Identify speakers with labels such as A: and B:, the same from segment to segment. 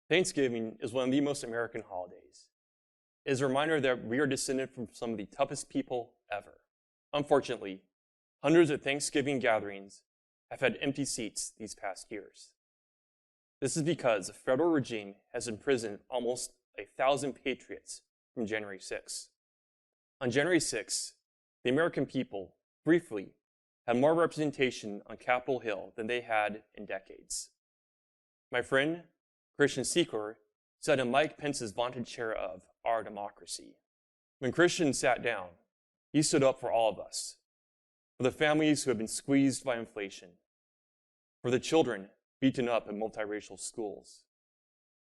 A: Thanksgiving is one of the most American holidays. It is a reminder that we are descended from some of the toughest people ever. Unfortunately, hundreds of Thanksgiving gatherings have had empty seats these past years. This is because the federal regime has imprisoned almost 1,000 patriots from January 6. On January 6, the American people, briefly, had more representation on Capitol Hill than they had in decades. My friend, Christian Secor, sat in Mike Pence's vaunted chair of our democracy. When Christian sat down, he stood up for all of us, for the families who have been squeezed by inflation, for the children beaten up in multiracial schools,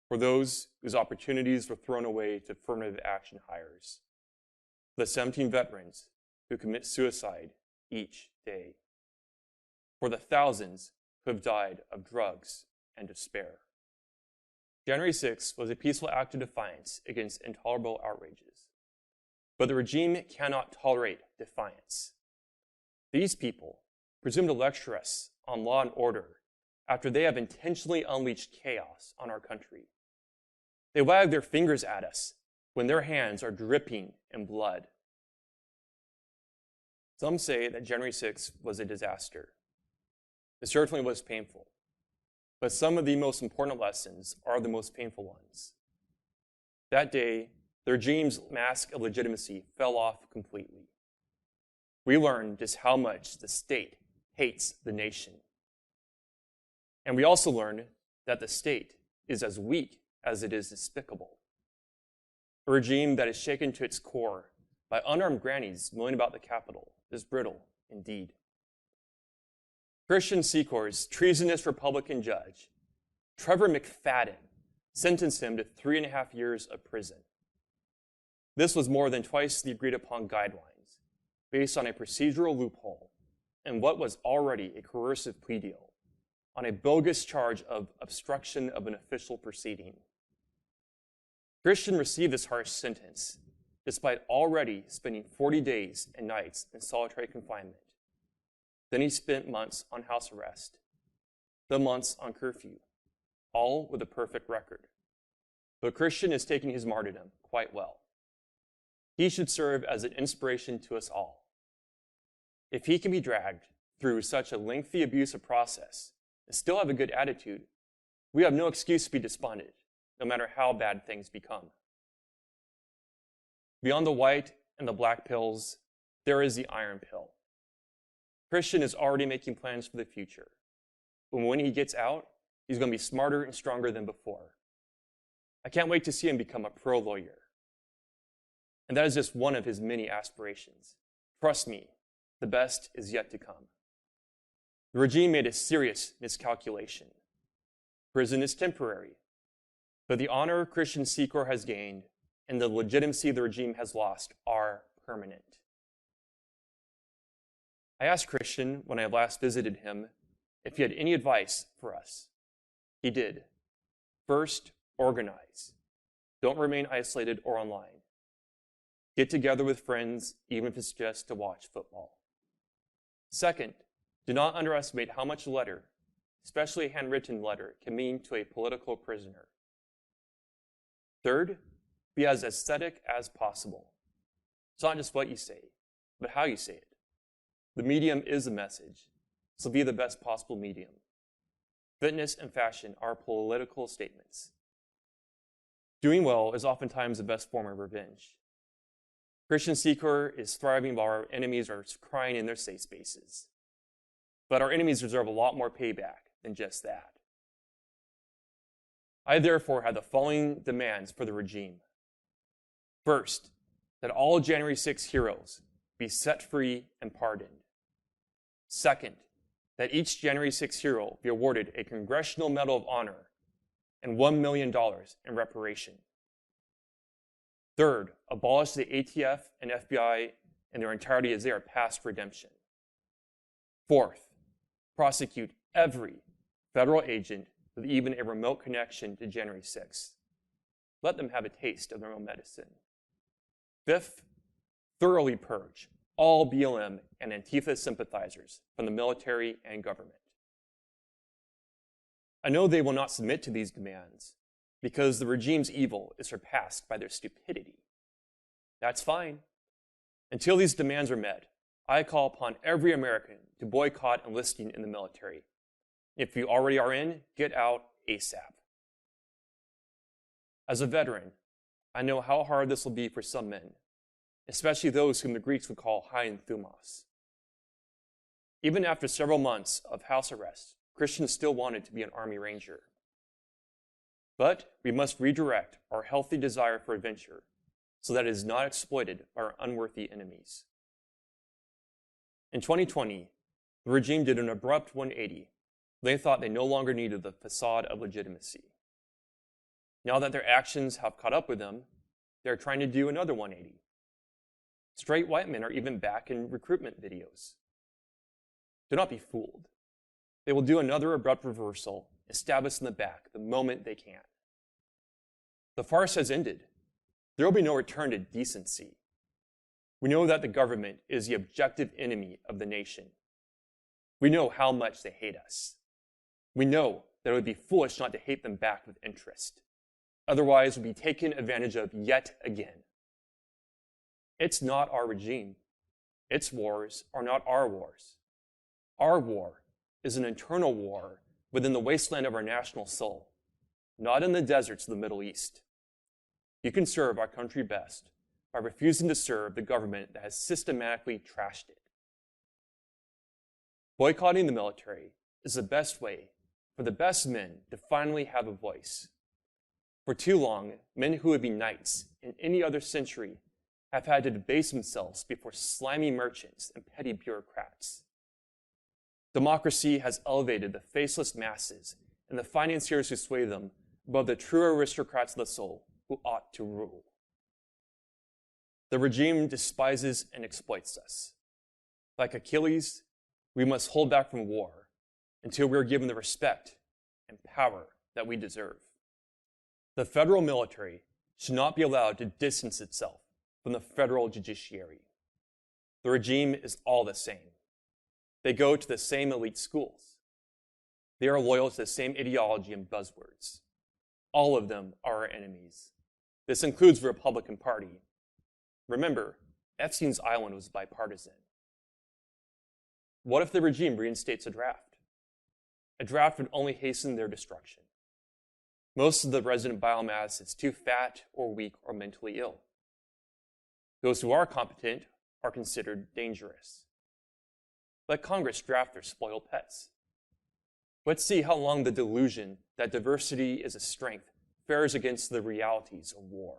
A: for those whose opportunities were thrown away to affirmative action hires, for the 17 veterans who commit suicide each day, for the thousands who have died of drugs and despair. January 6 was a peaceful act of defiance against intolerable outrages. But the regime cannot tolerate defiance. These people presume to lecture us on law and order after they have intentionally unleashed chaos on our country. They wag their fingers at us when their hands are dripping in blood. Some say that January 6 was a disaster. It certainly was painful. But some of the most important lessons are the most painful ones. That day, the regime's mask of legitimacy fell off completely. We learned just how much the state hates the nation. And we also learned that the state is as weak as it is despicable. A regime that is shaken to its core by unarmed grannies milling about the Capitol is brittle indeed. Christian Secor's treasonous Republican judge, Trevor McFadden, sentenced him to 3.5 years of prison. This was more than twice the agreed-upon guidelines, based on a procedural loophole and what was already a coercive plea deal, on a bogus charge of obstruction of an official proceeding. Christian received this harsh sentence, despite already spending 40 days and nights in solitary confinement. Then he spent months on house arrest, then months on curfew, all with a perfect record. But Christian is taking his martyrdom quite well. He should serve as an inspiration to us all. If he can be dragged through such a lengthy abusive process and still have a good attitude, we have no excuse to be despondent, no matter how bad things become. Beyond the white and the black pills, there is the iron pill. Christian is already making plans for the future. But when he gets out, he's going to be smarter and stronger than before. I can't wait to see him become a pro lawyer. And that is just one of his many aspirations. Trust me, the best is yet to come. The regime made a serious miscalculation. Prison is temporary, but the honor Christian Secor has gained and the legitimacy the regime has lost are permanent. I asked Christian when I last visited him if he had any advice for us. He did. First, organize. Don't remain isolated or online. Get together with friends, even if it's just to watch football. Second, do not underestimate how much a letter, especially a handwritten letter, can mean to a political prisoner. Third, be as aesthetic as possible. It's not just what you say, but how you say it. The medium is the message, so be the best possible medium. Fitness and fashion are political statements. Doing well is oftentimes the best form of revenge. Christian Secor is thriving while our enemies are crying in their safe spaces. But our enemies deserve a lot more payback than just that. I therefore have the following demands for the regime. First, that all January 6 heroes be set free and pardoned. Second, that each January 6 hero be awarded a Congressional Medal of Honor and $1 million in reparation. Third, abolish the ATF and FBI in their entirety as they are past redemption. Fourth, prosecute every federal agent with even a remote connection to January 6th. Let them have a taste of their own medicine. Fifth, thoroughly purge all BLM and Antifa sympathizers from the military and government. I know they will not submit to these demands, because the regime's evil is surpassed by their stupidity. That's fine. Until these demands are met, I call upon every American to boycott enlisting in the military. If you already are in, get out ASAP. As a veteran, I know how hard this will be for some men, especially those whom the Greeks would call high in thumos. Even after several months of house arrest, Christian still wanted to be an Army Ranger. But we must redirect our healthy desire for adventure so that it is not exploited by our unworthy enemies. In 2020, the regime did an abrupt 180. They thought they no longer needed the facade of legitimacy. Now that their actions have caught up with them, they're trying to do another 180. Straight white men are even back in recruitment videos. Do not be fooled. They will do another abrupt reversal and stab us in the back the moment they can. The farce has ended. There will be no return to decency. We know that the government is the objective enemy of the nation. We know how much they hate us. We know that it would be foolish not to hate them back with interest. Otherwise, we'll be taken advantage of yet again. It's not our regime. Its wars are not our wars. Our war is an internal war within the wasteland of our national soul, not in the deserts of the Middle East. You can serve our country best by refusing to serve the government that has systematically trashed it. Boycotting the military is the best way for the best men to finally have a voice. For too long, men who would be knights in any other century have had to debase themselves before slimy merchants and petty bureaucrats. Democracy has elevated the faceless masses and the financiers who sway them above the true aristocrats of the soul who ought to rule. The regime despises and exploits us. Like Achilles, we must hold back from war until we are given the respect and power that we deserve. The federal military should not be allowed to distance itself from the federal judiciary. The regime is all the same. They go to the same elite schools. They are loyal to the same ideology and buzzwords. All of them are our enemies. This includes the Republican Party. Remember, Epstein's island was bipartisan. What if the regime reinstates a draft? A draft would only hasten their destruction. Most of the resident biomass is too fat or weak or mentally ill. Those who are competent are considered dangerous. Let Congress draft their spoiled pets. Let's see how long the delusion that diversity is a strength fares against the realities of war.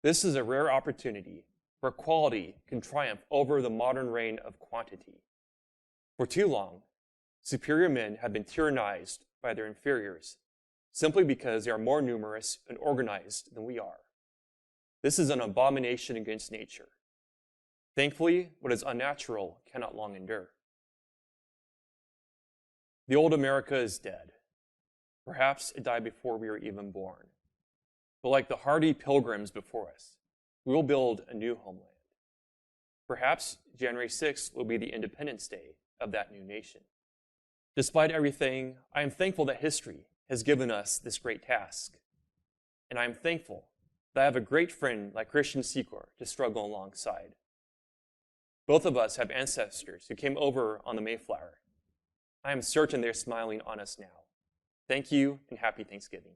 A: This is a rare opportunity where quality can triumph over the modern reign of quantity. For too long, superior men have been tyrannized by their inferiors simply because they are more numerous and organized than we are. This is an abomination against nature. Thankfully, what is unnatural cannot long endure. The old America is dead. Perhaps it died before we were even born. But like the hardy pilgrims before us, we will build a new homeland. Perhaps January 6th will be the Independence Day of that new nation. Despite everything, I am thankful that history has given us this great task. And I am thankful that I have a great friend like Christian Secor to struggle alongside. Both of us have ancestors who came over on the Mayflower. I am certain they're smiling on us now. Thank you and happy Thanksgiving.